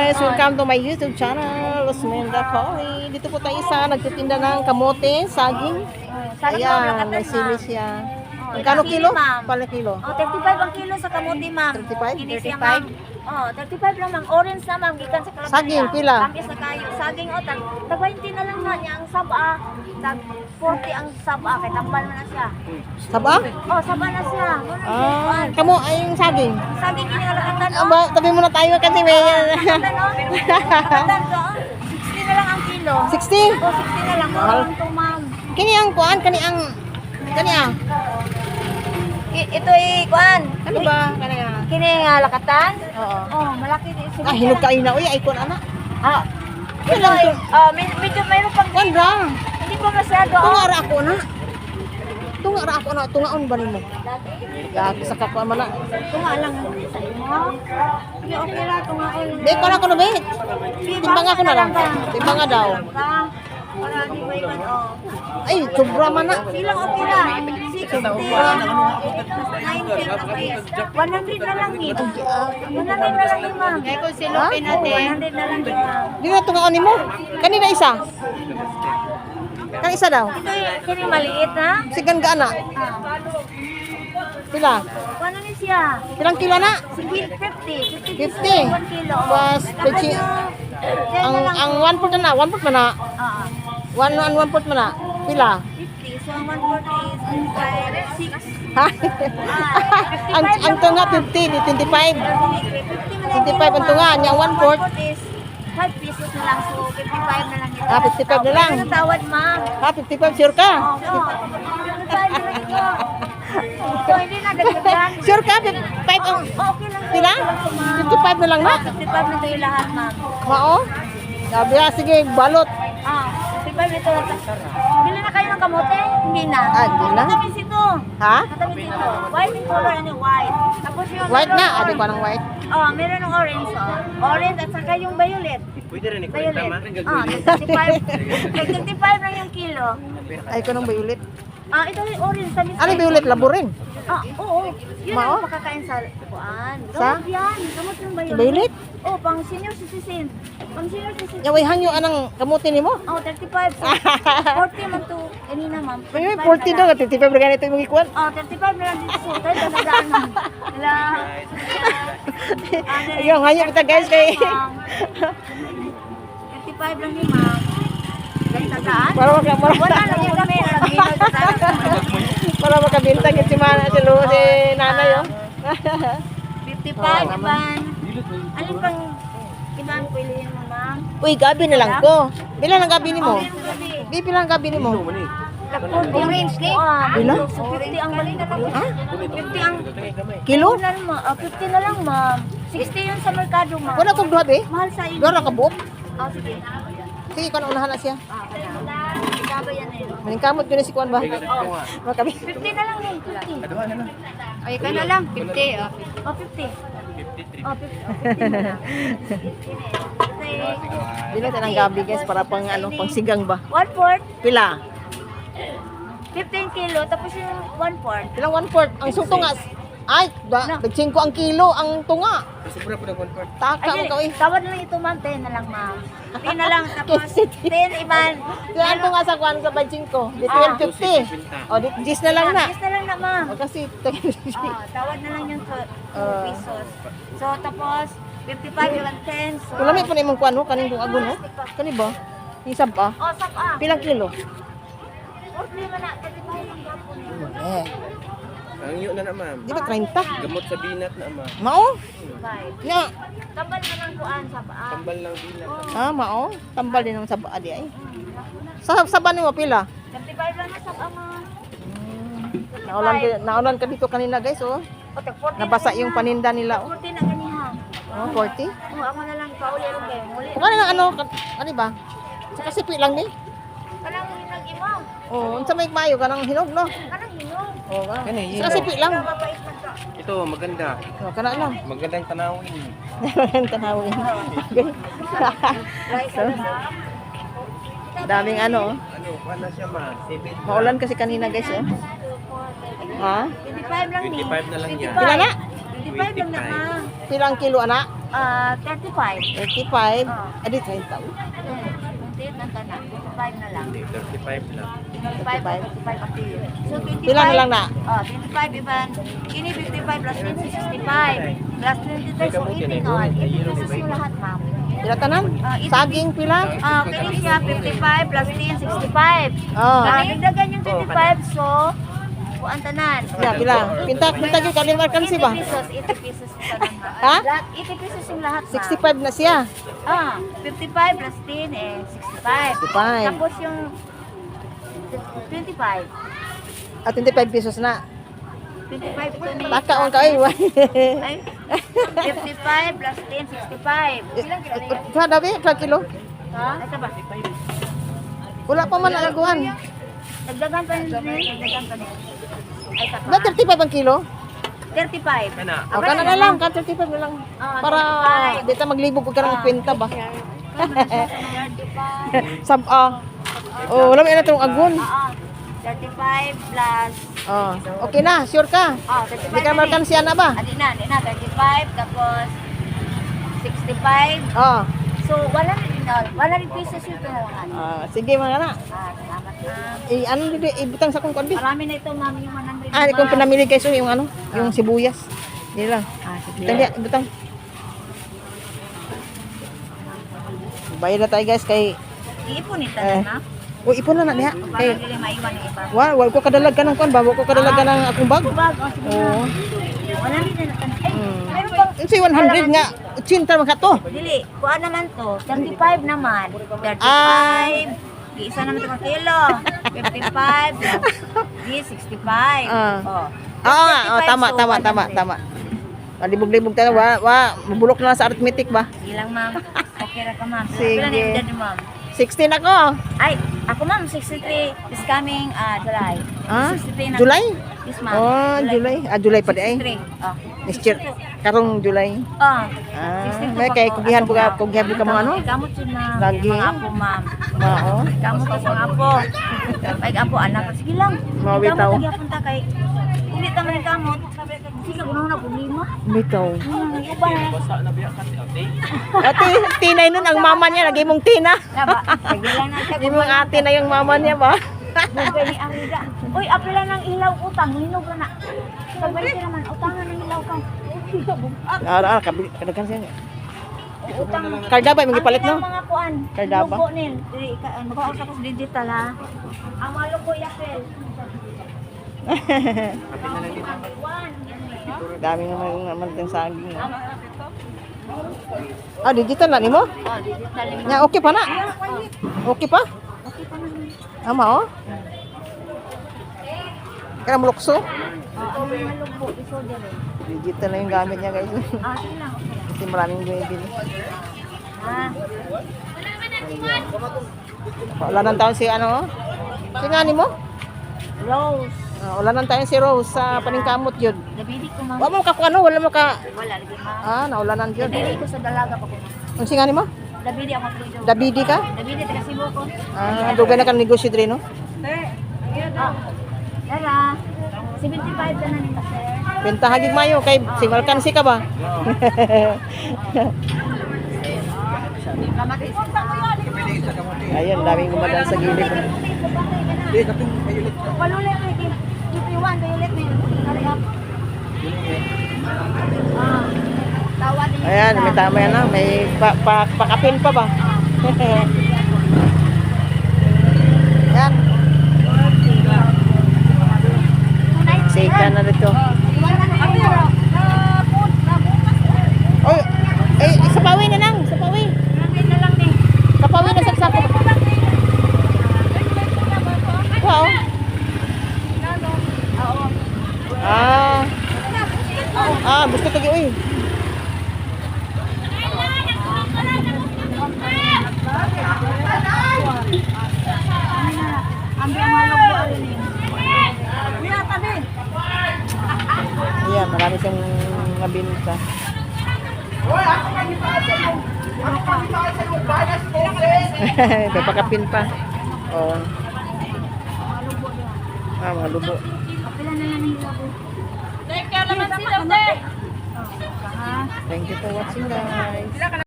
guys, welcome to my YouTube channel, Rosmenda Cory. Dito po tayo sa nagtitinda ng kamote, saging. Ayan, may sili siya. Magkano kilo? Pala kilo? 35 ang kilo sa kamote, ma'am. 35? Ini siya, ma'am. 35 lang, ma'am. Orange na, ma'am. Gikan sa kamote. Saging, pila? Tamis na kayo. Saging, tag 20 na lang na niya ang saba. Tag 40 ang saba. Kaya tambal mo na siya. Saba? Saba na siya. Kamo, ay yung saging. Saging, kinalakatan, Tabi muna tayo kasi may... Nakatan ko, 60 na lang ang kilo. 60? 60 na lang. Mahal. Ito, ma'am. Kini ang kuan, kani ang... Ito ay, kuan. Ano ba? Kani ang... Kini nga lakatan? Oo. Malaki din. Hinog kain na. Uy, ay kuan ana. Ito ay, medyo mayroon pang Kuan ra. hindi pa masyado. Tunga ra ako na. Tunga ra ako na. Tungaon ba nimo? Gagi sa kakuan man na. Tunga lang sa imo. Sige, okay ra tungaon. Di ko na ko na bet. Timbang ako na lang. Timbang nga daw. Para di may man Ay, sobra man na. Silang okay ra. 60, 90 100 na lang ni. 100 na lang ni ma'am. Kaya ko silupin natin. 100 na lang ni ma'am. Di na tungaon nimo. Kanina isa. Kan isa daw. Ito yung maliit na. Sigan ka ana. Pila? Ano ni siya? Pilang kilo na? 50. 50. 1 kilo. Pas pechi. Ang 1 port na, 1 port man na. 1 port man na. Pila? 50. So 140 is 6. ang tunga 50 di 25. 25 ang tunga, nya 1 port. 5 pesos na lang. So 55 na lang yun. 55 na lang. Ano tawad, ma'am? 55 sure ka? Oo. 55 na lang yun. So hindi na dagdagan. Sure ka? 55 ang... Okay lang. Pila? 55 na lang na? 55 na kayo lahat, ma'am. Mao? Sabi sige, balot. 55 ito. Bili na kayo ng kamote? Hindi na. Hindi na. Katamis ito. Ha? Katamis ito. White in color and white. Tapos yung White na? Adi ko ng white. meron ng orange. Orange at saka yung violet. Pwede rin ikaw Violet. tama. 35. 35 lang yung kilo. Ay ko ng violet. Ito yung orange. Tamis Ano violet? Labo rin. Oo. Yun Mao? ang makakain sa kuan. Sa? Gamot yan. Gamot yung violet. Violet? Pang senior citizen. Pang senior citizen. Yaway hangyo anang kamuti nimo? 35. So, 40 man to. Kanina, ma'am. May 40 daw, 35 na ganito yung ikuan. 35 na lang dito. So, tayo talagaan na. Wala. Yung hangyo kita guys kay 35 lang ni ma'am. Ganito tagaan? para Wala lang yung kami. para makabinta gid si mana si Lu si nanay yo. 55, iban. Alin pang iban piliin mo, ma'am? Uy, gabi na lang ko. Pila lang gabi nimo? Gabi. Di pila lang gabi nimo? Orange ni? Pila? 50 ang balik na Ha? 50 ang Kilo? 50 na lang, ma'am. 60 yun sa merkado, ma'am. Wala kog duha be. Mahal sa iyo. Dora ka buok. Sige. Sige, kana unahan na siya. Igaba yan eh. Maningkamot gyud si kuan ba? Makabi. 50 na lang yun, 50. Aduhan na lang. Ay, ka na lang, 50. 50. 50 na lang. Dili ta ng gabi guys para pang pang sigang ba. 1/4, Pila? 15 kilo, tapos yung 1/4. Pilang 1/4 ang sutong nga. Ay, nag-5 ang kilo ang tunga. Sobra po na 1/4. Taka mo ka Tawad na lang ito, ma'am. 10 na lang, ma'am. 10 na lang, tapos 10 iban. Kaya ang tunga sa kuan sa 25. Di 12.50. O, di 10 na lang na. 10 na lang na, ma'am. O kasi Tawad na lang yung 2 pesos. So, tapos, 55 yung 10. So, Kulami pa na imong kuan ho kaning agon ho. Kani ba? Isab pa. sapa. Pilang kilo? 40 man na, 35 ang gapon. Eh, Ang iyo na na ma'am. di ba 30? Gamot sa binat na ma'am. Mao? Bye. Nya, Tambal na ng kuan, sapa. Tambal lang binat. mao. Tambal din ang saba di ay. Saba nimo pila? 35 lang na sapa, ma'am. Naulan ka dito kanina guys oh. O, tag 40 Nabasa na yung yan. paninda nila oh. 40 na ganihan. Oh, 40. Ako na lang kauli lang kayo. Muli. Kung ano ano ba? Sa kasipi lang ni. Kanang nag-ima. Oh, unsa may mayo kanang hinog no? Kanang hinog. Oh, Kani, yun sa kasipi lang. Mabait man ka. Ito maganda. Oh, kana lang. Magandang tanawin. Tanawin. Rice na. Daming ano oh. Ano, paano siya ma'am? 7. Maulan kasi kanina guys oh. Ha? 25 lang ni. 25 na lang yan. Pila na? 25 lang na, ma'am. Pilang kilo, anak? 35. 35. Ah. Adi, 30. Hindi, nagkana. 25 na lang. Hindi, 35 lang. 25 ang kilo. So, 25. Pila na lang na? 25 iban. Kini 55 plus 20, 65. Plus 23, so 80 on. 80 pesos yung lahat, ma'am. Pila tanan? Ito- Saging pila? Kini siya 55 plus 10, 65. Oh. Dagdagan yung 25, so, kuan tanan. Ya, pila? Pinta gyud kalimar kan si ba? 80 pesos tanan, ma'am. Ha? Lahat, 80 pesos yung lahat, ma'am. 65 na siya. 55 plus 10 65. 65. Tapos yung 25. At 25 pesos na. 25 ito ni. Takaon ka ay. Ay, 55 plus 10, 65. Ilang kilo na yan? Sa dabi, sa kilo. Ha? Ito ba? Wala pa man ang aguan. Dagdagan pa yun. Dagdagan pa yun. Ay, saka. Ba 35 ang kilo? 35. Kana. O kana na lang, ka 35 na lang. Para di ta maglibog ka ng kwenta ba. Sab Oh, wala may na tong agun. 35 plus. Oh, okay na, sure ka. 35. Di ka markansiya na ba? Di na. 35 tapos 65. Oh. So, wala rin pesos yung tunahan. Sige mga na. Salamat, ma'am. Ano dito ibutang sa kong konbi. Marami na ito, ma'am, yung 100. Kung pinamili kayo yung ano, yung sibuyas. Yun lang. Sige. Tanda, ibutang. Bayad na tayo guys kay Iipon ito Eh. na, ipon na na niya. para Kay hindi maiwan yung iba. wala ko kadalag ka ng kon ba? Wala ko kadalag ka ng akong bag. Bag, sige na. Oo. Wala rin na natanong. Ay, Hmm. meron bang, Si 100 nga, 80 man ka to. dili, kuha naman to, 35 naman. 35, isa naman ito kilo. 55, di 65. Oo nga, 55, tama, so tama. 100. Libog-libog tayo, mabulok na lang sa arithmetic ba? Sige lang, ma'am. Okay ra ka, ma'am. Sige. Pila na yung edad ni ma'am? 16 ako. Ay, ako ma'am, 63 is coming July. 63 na. July? Yes, ma'am. Oh, July. July pa di ay. 63. Oh. Next year, karong July. May kay kugihan buka mga ano? Kamot yun, ma'am. Lagi. Mga apo, ma'am. Mao. Kamot ka sa mga apo. Pag apo, anak. Sige lang. Mga bitaw. Kamot, nagyapon ta kay. Hindi naman yung kamot. Sige, kuno na problema. Bitaw. Iba na. Basa na biya kasi ate. Ate, tinay nun ang mama niya, lagi mong tina. Laba. Sige lang na. Lagi mong ate na yung mama niya ba? Bugay ni Arida. Uy, apila ng ilaw utang. Hinog na na. Sabay ka naman. Utangan ng ilaw ka. Kadagan siya. Utang. Kardaba, may gipalit Ang no? ilang mga kuan. Kardaba? Logo nil. Makausap ko sa digital ha. Ang mga logo yapel. Dami naman yung saging. Digital na nimo? Oh, digital yung Nya okay pa na? Okay pa? okay pa naman. Ama oh. Kaya mulukso. Ang mga logo, iso dire. Digital na yung gamit niya guys. Sige lang. Kasi maraming bumibili. Wala nang taon si ano? Si nga mo? Rose. Wala nang taon si Rose sa paningkamot yun. Dabidi ko ma'am. Wala mo ka wala mo ka. Wala lagi ma'am. Naulanan yun. Dabidi ko sa dalaga pa ko. Ang si nga mo? Dabidi ako tuloy. Dabidi ka? Dabidi taga Cebu ko. Dugay na kang negosyo dre no? Dara. 75 na nila sir. Benta hagig mayo kay si Malkansi ka ba? Ayun, daming gumadan sa gilid. Hindi, kaping violet ka. Palulit mo yung 51, violet mo yung hurry up. Tawad din. Ayan, may tama yan na. May pakapin pa ba? Yan. Sika na dito. Oy, sa pawi na lang. Sa pawi. Sa pawi na saksako. Wow. Gusto tagi uy. Ayan, marami siyang mabinta. May pakapin pa. Oo. Mga lubo. Kapila na lang yung labo. Teka naman sila, te. Thank you for watching, guys.